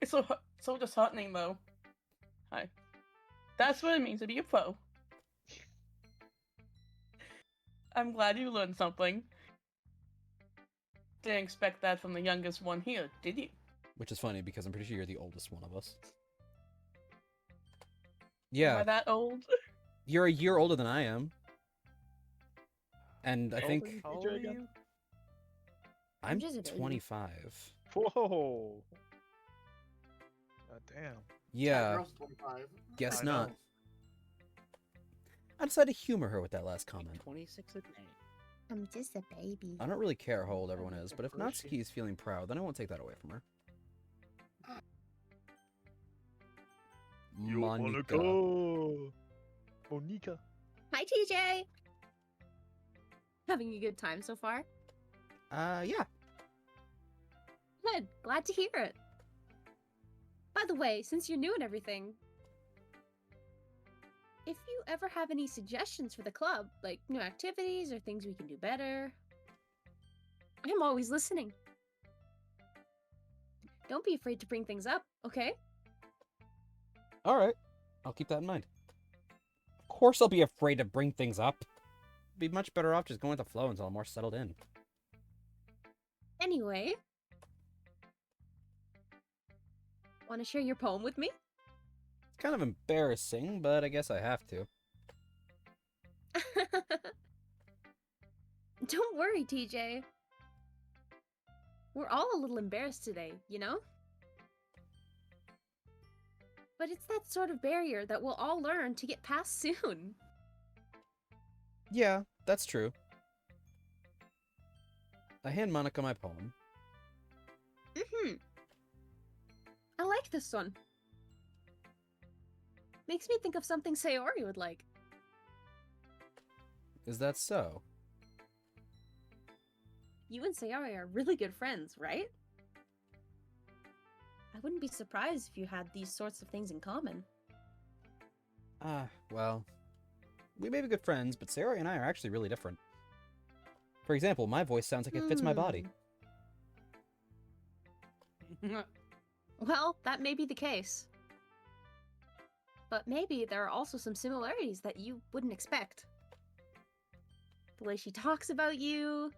S6: It's so disheartening, though. Hi. That's what it means to be a pro. I'm glad you learned something. Didn't expect that from the youngest one here, did you?
S1: Which is funny because I'm pretty sure you're the oldest one of us.
S6: Am
S1: Yeah,
S6: I that old?
S1: you're a year older than I am. And I
S2: How
S1: think
S2: old are you,
S5: How old
S2: TJ,
S5: are
S2: again?
S5: you?
S1: I'm
S3: just a baby.
S1: 25.
S2: Whoa. God damn.
S1: Yeah,
S4: Girl's 25.
S1: guess
S2: I
S1: not.
S2: know.
S1: I decided to humor her with that last comment.
S5: 26 a day.
S3: I'm just a baby.
S1: I don't really care how old everyone is, but if Natsuki is feeling proud, then I won't take that away from her.
S2: You wanna
S1: Monica.
S2: go? Monica.
S3: Hi, TJ. Having a good time so far?
S1: Yeah.
S3: Good. Glad to hear it. By the way, since you're new and everything, if you ever have any suggestions for the club, like new activities or things we can do better, I'm always listening. Don't be afraid to bring things up, okay?
S1: Alright. I'll keep that in mind. Of course I'll be afraid to bring things up. Be much better off just going with the flow until I'm more settled in.
S3: Anyway, want to share your poem with me?
S1: It's kind of embarrassing, but I guess I have to.
S3: Don't worry, TJ. We're all a little embarrassed today, you know? But it's that sort of barrier that we'll all learn to get past soon.
S1: Yeah, that's true. I hand Monica my poem.
S3: I like this one. Makes me think of something Sayori would like.
S1: Is that so?
S3: You and Sayori are really good friends, right? I wouldn't be surprised if you had these sorts of things in common.
S1: Well, we may be good friends, but Sayori and I are actually really different. For example, my voice sounds like it fits my body.
S3: Well, that may be the case. But maybe there are also some similarities that you wouldn't expect. The way she talks about you.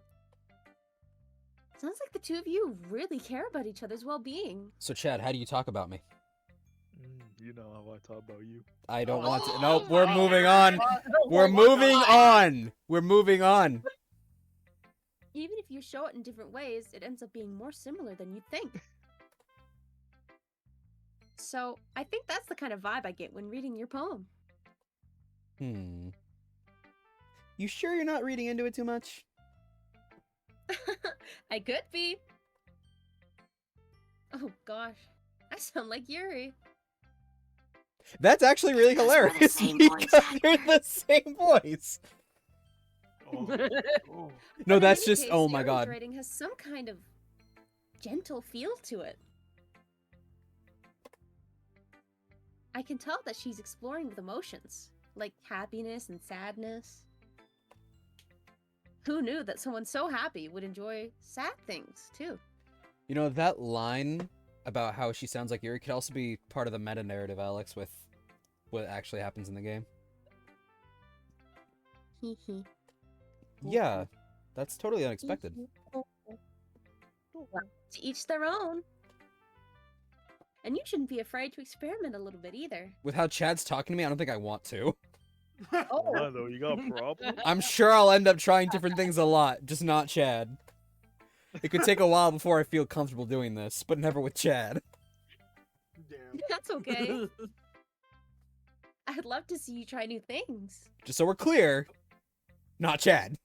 S3: Sounds like the two of you really care about each other's well-being.
S1: So, Chad, how do you talk about me?
S2: You know how I talk about you.
S1: I don't want to.
S3: Oh
S1: Nope, we're
S3: my
S1: moving
S3: God.
S1: on. We're moving on. We're moving on.
S3: Even if you show it in different ways, it ends up being more similar than you'd think. So, I think that's the kind of vibe I get when reading your poem.
S1: You sure you're not reading into it too much?
S3: I could be. Oh gosh, I sound like Yuri.
S1: That's actually really
S3: Because we're the
S1: hilarious.
S3: same
S1: Because
S3: voice
S1: you're the same voice.
S2: Oh.
S1: No,
S3: But in
S1: that's
S3: any
S1: just.
S3: case,
S1: Oh my
S3: Yuri's
S1: god.
S3: writing has some kind of gentle feel to it. I can tell that she's exploring with emotions, like happiness and sadness. Who knew that someone so happy would enjoy sad things, too?
S1: You know, that line about how she sounds like Yuri could also be part of the meta-narrative, Alex, with what actually happens in the game.
S3: Hee hee.
S1: Yeah, that's totally unexpected.
S3: To each their own. And you shouldn't be afraid to experiment a little bit either.
S1: With how Chad's talking to me, I don't think I want to.
S2: Why though? You got a problem?
S1: I'm sure I'll end up trying different things a lot, just not Chad. It could take a while before I feel comfortable doing this, but never with Chad.
S4: Damn.
S3: That's okay. I I'd love to see you try new things.
S1: Just so we're clear, not Chad.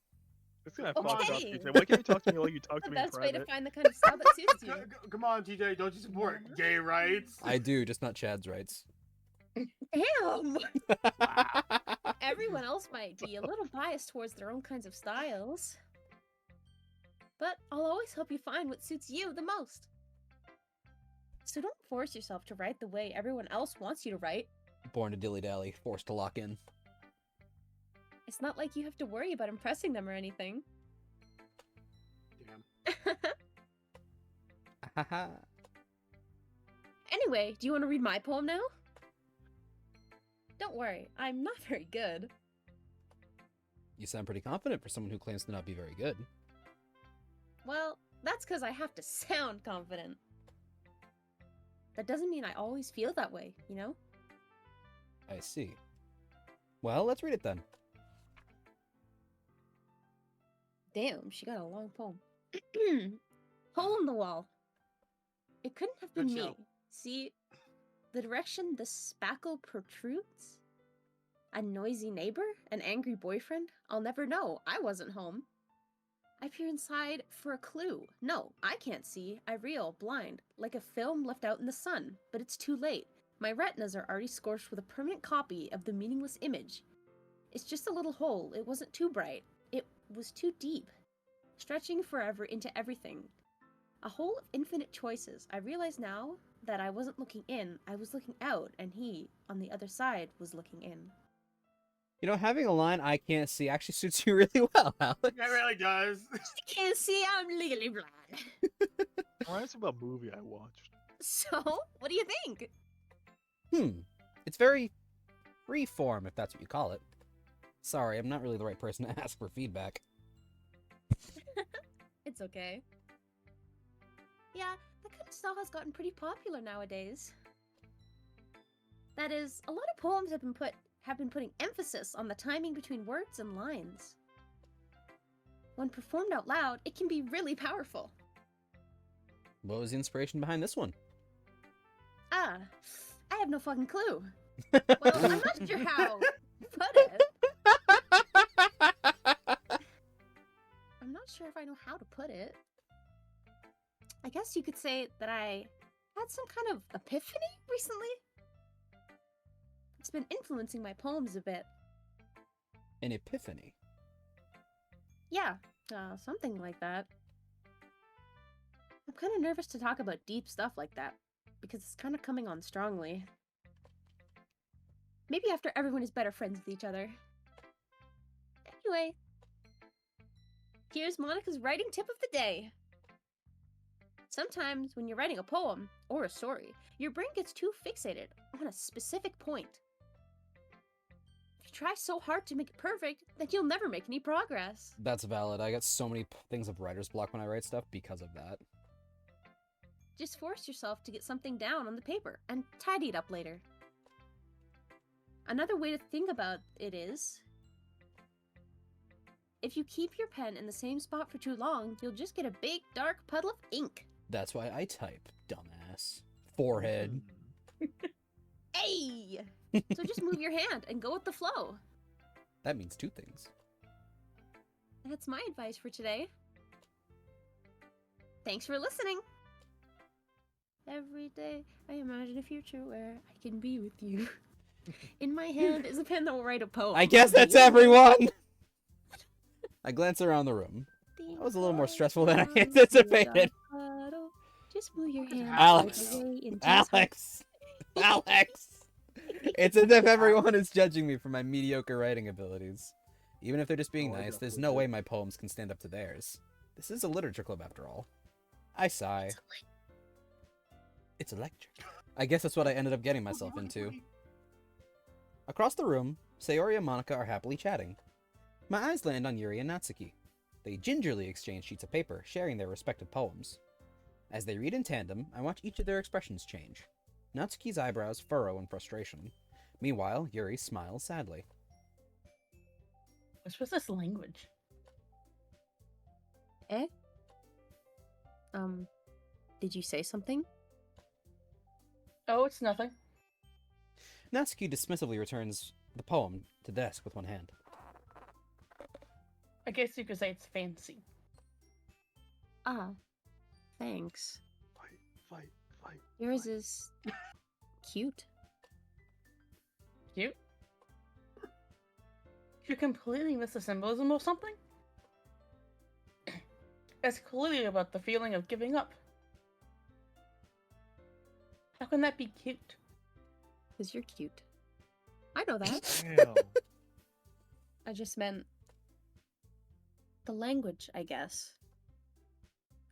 S2: It's gonna fucked up.
S3: Okay.
S2: TJ. Why can't you talk to me like you talk
S3: The
S2: to me in
S3: best way to
S2: private?
S3: find the kind of style that suits you.
S4: Come on, TJ, don't you support gay rights?
S1: I do, just not Chad's rights.
S3: Damn! Everyone else might be a little biased towards their own kinds of styles. But I'll always help you find what suits you the most. So don't force yourself to write the way everyone else wants you to write.
S1: Born to dilly-dally, forced to lock in.
S3: It's not like you have to worry about impressing them or anything.
S4: Damn.
S1: Haha.
S3: Anyway, do you want to read my poem now? Don't worry, I'm not very good.
S1: You sound pretty confident for someone who claims to not be very good.
S3: Well, that's because I have to sound confident. That doesn't mean I always feel that way, you know?
S1: I see. Well, let's read it then.
S3: Damn, she got a long poem. Hole in the wall. It couldn't have been
S4: Good
S3: me.
S4: show.
S3: See, the direction the spackle protrudes? A noisy neighbor? An angry boyfriend? I'll never know. I wasn't home. I peer inside for a clue. No, I can't see. I reel, blind, like a film left out in the sun. But it's too late. My retinas are already scorched with a permanent copy of the meaningless image. It's just a little hole. It wasn't too bright. It was too deep. Stretching forever into everything. A hole of infinite choices. I realize now that I wasn't looking in, I was looking out, and he, on the other side, was looking in.
S1: You know, having a line I can't see actually suits you really well, Alex.
S4: It really does.
S3: I can't see, I'm legally blind.
S2: Reminds me of a movie I watched.
S3: So, what do you think?
S1: It's very free form, if that's what you call it. Sorry, I'm not really the right person to ask for feedback.
S3: It's okay. Yeah, that kind of style has gotten pretty popular nowadays. That is, a lot of poems have been putting emphasis on the timing between words and lines. When performed out loud, it can be really powerful.
S1: What was the inspiration behind this one?
S3: Ah, I have no fucking clue. Well, I'm not sure how to put it. I'm not sure if I know how to put it. I guess you could say that I had some kind of epiphany recently. It's been influencing my poems a bit.
S1: An epiphany.
S3: Yeah, something like that. I'm kind of nervous to talk about deep stuff like that, because it's kind of coming on strongly. Maybe after everyone is better friends with each other. Anyway, here's Monica's writing tip of the day. Sometimes when you're writing a poem, or a story, your brain gets too fixated on a specific point. If you try so hard to make it perfect, then you'll never make any progress.
S1: That's valid. I got so many things of writer's block when I write stuff because of that.
S3: Just force yourself to get something down on the paper and tidy it up later. Another way to think about it is, if you keep your pen in the same spot for too long, you'll just get a big dark puddle of ink.
S1: That's why I type, dumbass. Forehead.
S3: Hey! So just move your hand and go with the flow.
S1: That means two things.
S3: That's my advice for today. Thanks for listening. Every day I imagine a future where I can be with you. In my hand is a pen that will write a poem.
S1: I guess that's everyone! I glance around the room. That was a little more stressful than I anticipated.
S3: Just move your hand.
S1: Alex. Alex! Alex! It's as if everyone is judging me for my mediocre writing abilities. Even if they're just being nice, there's no way my poems can stand up to theirs. This is a literature club after all. I sigh. It's electric. I guess that's what I ended up getting myself into. Across the room, Sayori and Monica are happily chatting. My eyes land on Yuri and Natsuki. They gingerly exchange sheets of paper, sharing their respective poems. As they read in tandem, I watch each of their expressions change. Natsuki's eyebrows furrow in frustration. Meanwhile, Yuri smiles sadly.
S6: What's with this language?
S3: Eh? Did you say something?
S6: Oh, it's nothing.
S1: Natsuki dismissively returns the poem to the desk with one hand.
S6: I guess you could say it's fancy.
S3: Ah, thanks.
S2: Fight.
S3: Yours is cute.
S6: Cute? You completely miss the symbolism of something? It's clearly about the feeling of giving up. How can that be cute?
S3: Because you're cute. I know that.
S2: Damn.
S3: I just meant the language, I guess.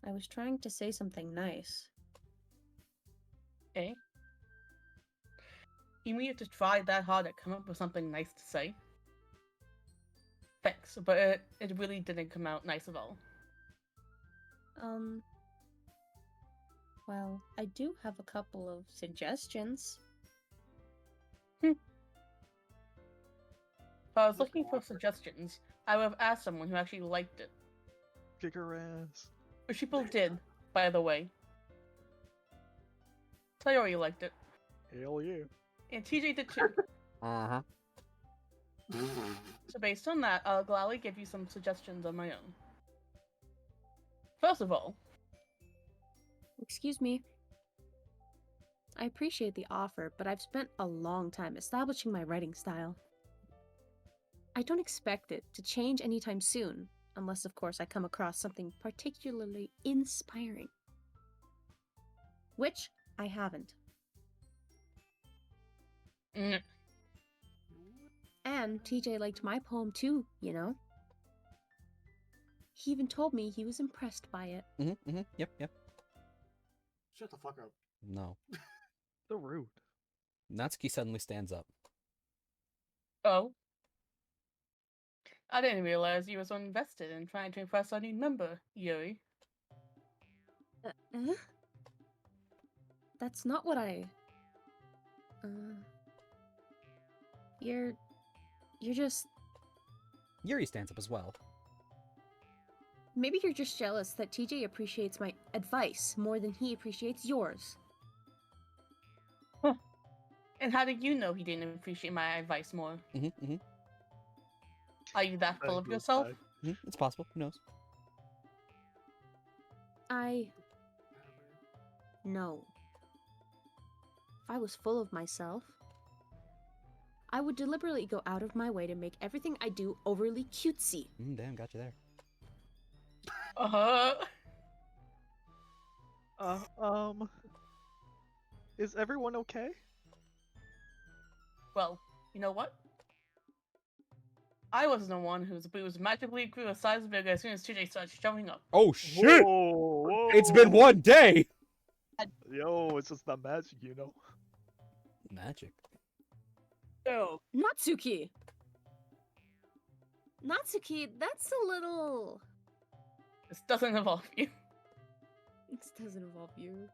S3: I was trying to say something nice.
S6: Eh? You mean you have to try that hard to come up with something nice to say? Thanks, but it really didn't come out nice at all.
S3: Well, I do have a couple of suggestions.
S6: If I was looking for suggestions, I would have asked someone who actually liked it.
S2: Kick her ass.
S6: Which people did, by the way. Sayori liked it,
S2: Hell yeah.
S6: and TJ did too.
S1: Uh-huh.
S6: So based on that, I'll gladly give you some suggestions on my own. First of all,
S3: Excuse me. I appreciate the offer, but I've spent a long time establishing my writing style. I don't expect it to change anytime soon, unless, of course, I come across something particularly inspiring. Which I haven't.
S6: mm,
S3: And TJ liked my poem too, you know? He even told me he was impressed by it.
S1: Yep.
S4: Shut the fuck up.
S1: No.
S2: So rude.
S1: Natsuki suddenly stands up.
S6: oh. I didn't realize you were so invested in trying to impress our new member, Yuri.
S3: That's not what I... You're just...
S1: Yuri stands up as well.
S3: Maybe you're just jealous that TJ appreciates my advice more than he appreciates yours.
S6: And how did you know he didn't appreciate my advice more?
S1: Mm-hmm.
S6: Are you that full of
S2: Goes
S6: yourself?
S2: back.
S1: It's possible. Who knows?
S3: No. If I was full of myself, I would deliberately go out of my way to make everything I do overly cutesy.
S1: Damn, got you there.
S2: Is everyone okay?
S6: Well, you know what? I wasn't the one whose boobs magically grew a size bigger as soon as TJ started showing up.
S1: Oh shit!
S2: Whoa,
S1: It's been
S2: whoa.
S1: one day!
S2: Yo, it's just the magic, you know.
S1: Magic.
S6: Oh.
S3: Natsuki! Natsuki, that's a little...
S6: This doesn't involve you.
S3: This doesn't involve you.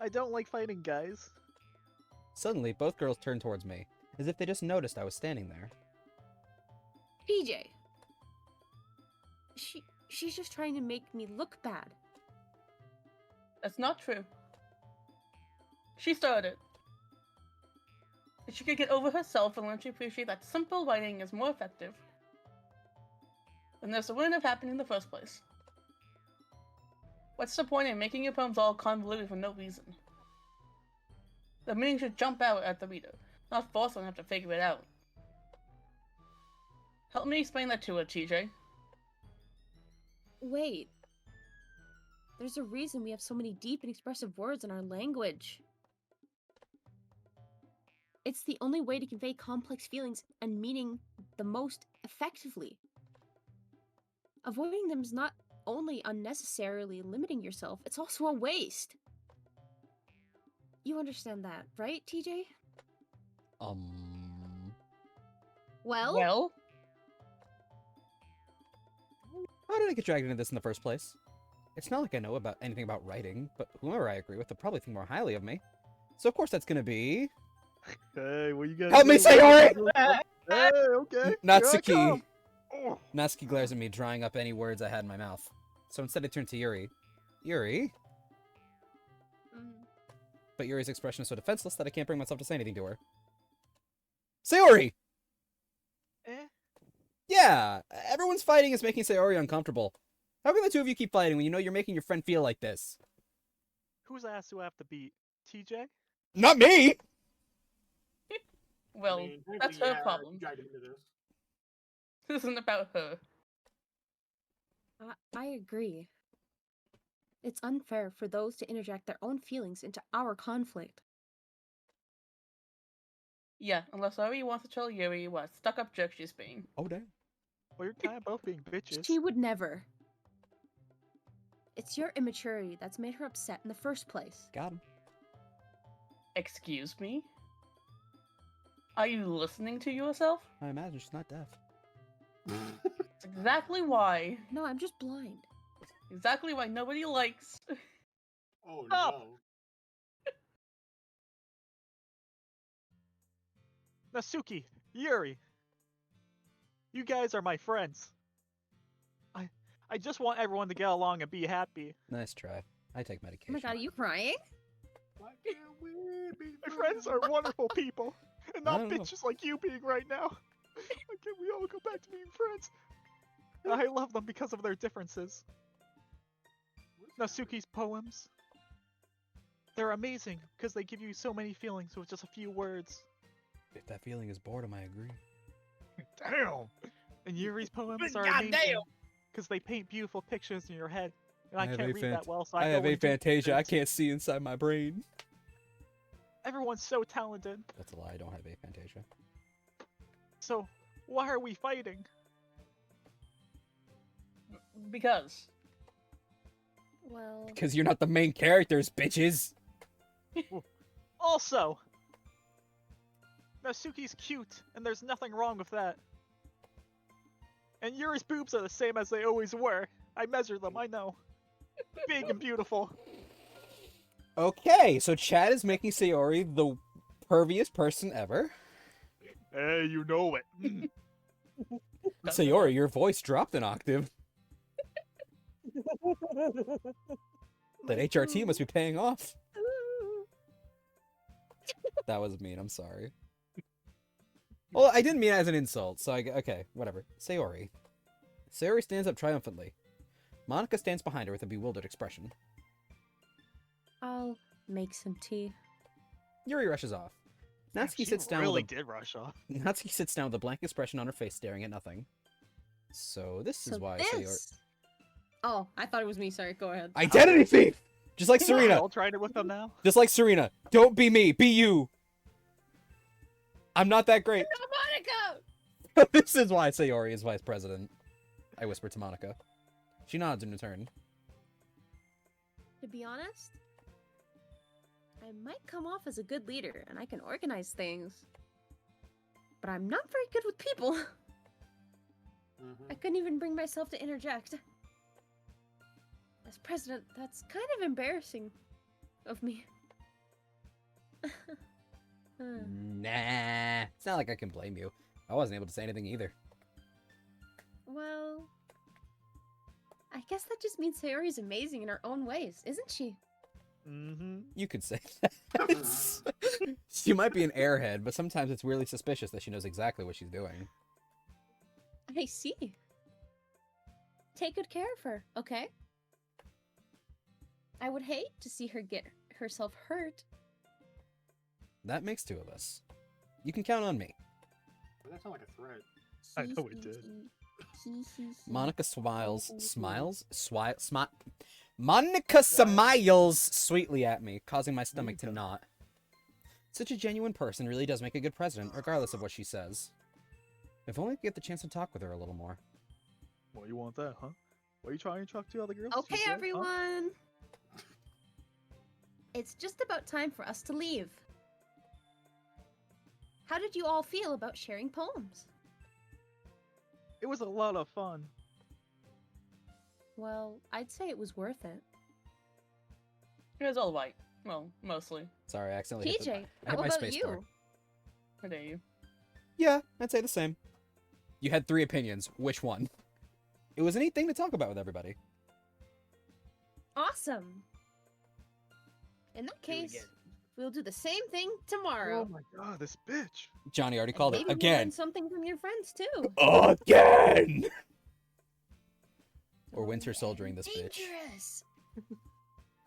S2: I don't like fighting guys.
S1: Suddenly, both girls turn towards me, as if they just noticed I was standing there.
S3: PJ! She's just trying to make me look bad.
S6: That's not true. She started it. If she could get over herself and learn to appreciate that simple writing is more effective, then this wouldn't have happened in the first place. What's the point in making your poems all convoluted for no reason? The meaning should jump out at the reader, not force them to have to figure it out. Help me explain that to her, TJ.
S3: Wait. There's a reason we have so many deep and expressive words in our language. It's the only way to convey complex feelings and meaning the most effectively. Avoiding them is not only unnecessarily limiting yourself, it's also a waste. You understand that, right, TJ? Well?
S1: How did I get dragged into this in the first place? It's not like I know about anything about writing, but whoever I agree with will probably think more highly of me. So of course that's gonna be...
S2: Hey, what you guys
S1: Help me,
S2: doing?
S1: Sayori!
S2: Hey, okay.
S1: Natsuki.
S2: Here I come. Oh.
S1: Natsuki glares at me, drying up any words I had in my mouth. So instead I turn to Yuri. Yuri? but Yuri's expression is so defenseless that I can't bring myself to say anything to her. Sayori!
S2: Eh?
S1: Yeah, everyone's fighting is making Sayori uncomfortable. How can the two of you keep fighting when you know you're making your friend feel like this?
S2: Whose ass do I have to beat? TJ?
S1: Not me!
S6: Well,
S4: I mean,
S6: that's
S4: technically,
S6: her
S4: yeah,
S6: problem.
S4: you dragged him into this.
S6: This isn't about her.
S3: I agree. It's unfair for those to interject their own feelings into our conflict.
S6: Yeah, unless Ori wants to tell Yuri what a stuck-up jerk she's being.
S1: Oh, damn.
S2: Well, you're kind of both being bitches.
S3: She would never. It's your immaturity that's made her upset in the first place.
S1: Got him.
S6: Excuse me? Are you listening to yourself?
S1: I imagine she's not deaf.
S6: That's exactly why.
S3: No, I'm just blind.
S6: Exactly why nobody likes.
S4: Oh
S2: Stop.
S4: no.
S2: Natsuki, Yuri. You guys are my friends. I just want everyone to get along and be happy.
S1: Nice try. I take
S3: Oh
S1: medication.
S3: my god, are you crying?
S4: Why can't we be
S2: My friends are wonderful people, and
S1: I
S2: not
S1: don't know.
S2: bitches like you being right now. Why can't we all go back to being friends? I love them because of their differences. Natsuki's poems. They're amazing because they give you so many feelings with just a few words.
S1: If that feeling is boredom, I agree.
S2: Damn! And Yuri's poems are
S5: Goddamn!
S2: amazing because they paint beautiful pictures in your head. And I
S1: have
S2: can't
S1: aphan-
S2: read that well, so
S1: I
S2: I
S1: have
S2: go into
S1: aphantasia. I
S2: it.
S1: can't see inside my brain.
S2: Everyone's so talented.
S1: That's a lie. I don't have aphantasia.
S2: So why are we fighting?
S6: Because.
S3: Well,
S1: Because you're not the main characters, bitches!
S2: Also, Natsuki's cute, and there's nothing wrong with that. And Yuri's boobs are the same as they always were. I measured them, I know. Big and beautiful.
S1: Okay, so Chad is making Sayori the perviest person ever.
S2: Hey, you know it.
S1: Sayori, your voice dropped an octave. That HRT must be paying off. That was mean, I'm sorry. Well, I didn't mean it as an insult, so okay, whatever. Sayori. Sayori stands up triumphantly. Monica stands behind her with a bewildered expression.
S3: I'll make some tea.
S1: Yuri rushes off. Natsuki
S2: She
S1: sits down
S2: really
S1: with
S2: did rush off.
S1: Natsuki sits down with a blank expression on her face, staring at nothing. So this is why Sayori...
S3: this. Oh, I thought it was me. Sorry, go ahead.
S1: Identity thief! Just like Serinah!
S2: Y'all trying it with them now?
S1: Just like Serinah. Don't be me, be you! I'm not that great.
S3: Monica!
S1: This is why Sayori is vice president. I whispered to Monica. She nods in return.
S3: To be honest, I might come off as a good leader and I can organize things. But I'm not very good with people. I couldn't even bring myself to interject. As president, that's kind of embarrassing of me.
S1: Nah. It's not like I can blame you. I wasn't able to say anything either.
S3: Well, I guess that just means Sayori's amazing in her own ways, isn't she?
S2: Mm-hmm.
S1: You could say that. She might be an airhead, but sometimes it's really suspicious that she knows exactly what she's doing.
S3: I see. Take good care of her, okay? I would hate to see her get herself hurt.
S1: That makes two of us. You can count on me.
S4: That sounds like a threat.
S2: I know it did.
S1: Monica Monica smiles sweetly at me, causing my stomach to knot. Such a genuine person really does make a good president, regardless of what she says. If only I could get the chance to talk with her a little more.
S2: Well, you want that, huh? What are you trying to talk to other girls?
S3: Okay,
S2: You said, huh?
S3: everyone. It's just about time for us to leave. How did you all feel about sharing poems?
S2: It was a lot of fun.
S3: Well, I'd say it was worth it.
S6: It was all right. Well, mostly.
S1: Sorry, I accidentally hit
S3: TJ,
S1: I
S3: how
S1: hit my
S3: about
S1: space
S3: you?
S1: bar.
S6: How dare you?
S1: Yeah, I'd say the same. You had 3 opinions. Which one? It was a neat thing to talk about with everybody.
S3: Awesome. In that
S5: Do it
S3: case,
S5: again.
S3: We'll do the same thing tomorrow.
S2: Oh my god, this bitch.
S1: Johnny already
S3: And
S1: called
S3: maybe
S1: it
S3: we'll
S1: again.
S3: learn something from your friends too.
S1: Again. Or
S3: Oh,
S1: winter
S3: yeah,
S1: soldiering this bitch.
S3: dangerous.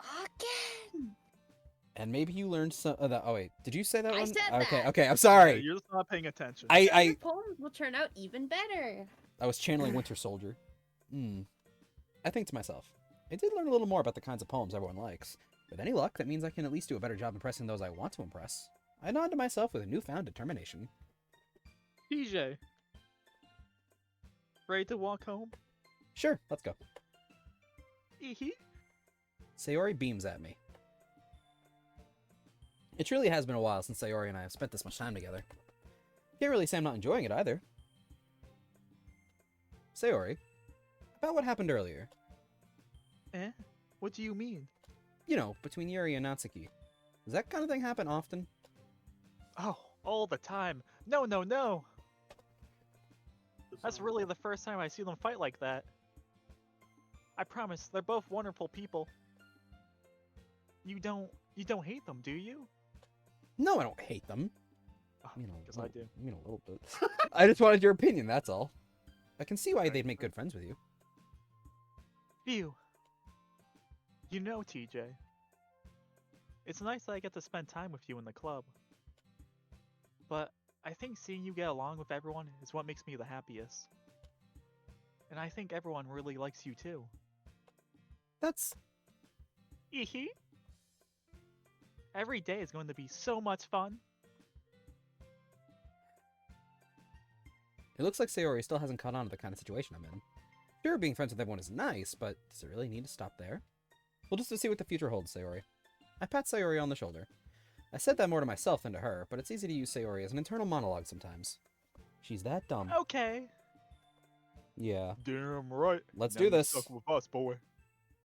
S3: Again.
S1: And maybe you learned some. Oh wait, did you say that
S3: I
S1: one?
S3: said
S1: Okay,
S3: that.
S1: okay. I'm
S2: Yeah,
S1: sorry.
S2: you're just not paying attention.
S3: So your
S1: I
S3: poems will turn out even better.
S1: was channeling Winter Soldier. I think to myself, I did learn a little more about the kinds of poems everyone likes. With any luck, that means I can at least do a better job impressing those I want to impress. I nod to myself with a newfound determination.
S2: TJ. Ready to walk home?
S1: Sure, let's go.
S2: Hee.
S1: Sayori beams at me. It truly has been a while since Sayori and I have spent this much time together. Can't really say I'm not enjoying it either. Sayori, about what happened earlier.
S2: Eh? What do you mean?
S1: You know, between Yuri and Natsuki. Does that kind of thing happen often?
S2: Oh, all the time. No. That's really the first time I see them fight like that. I promise, they're both wonderful people. You don't hate them, do you?
S1: No, I don't hate them.
S2: Oh,
S1: You know,
S2: guess I do.
S1: You know, a little bit. I just wanted your opinion, that's all. I can see why they'd make good friends with you.
S2: Phew. You know, TJ. It's nice that I get to spend time with you in the club. But I think seeing you get along with everyone is what makes me the happiest. And I think everyone really likes you too.
S1: That's...
S2: Hee. Every day is going to be so much fun.
S1: It looks like Sayori still hasn't caught on to the kind of situation I'm in. Sure, being friends with everyone is nice, but does it really need to stop there? We'll just have to see what the future holds, Sayori. I pat Sayori on the shoulder. I said that more to myself than to her, but it's easy to use Sayori as an internal monologue sometimes. She's that dumb.
S2: Okay.
S1: Yeah.
S2: Damn right.
S1: Let's
S2: Now
S1: do
S2: you
S1: this.
S2: stuck with us, boy.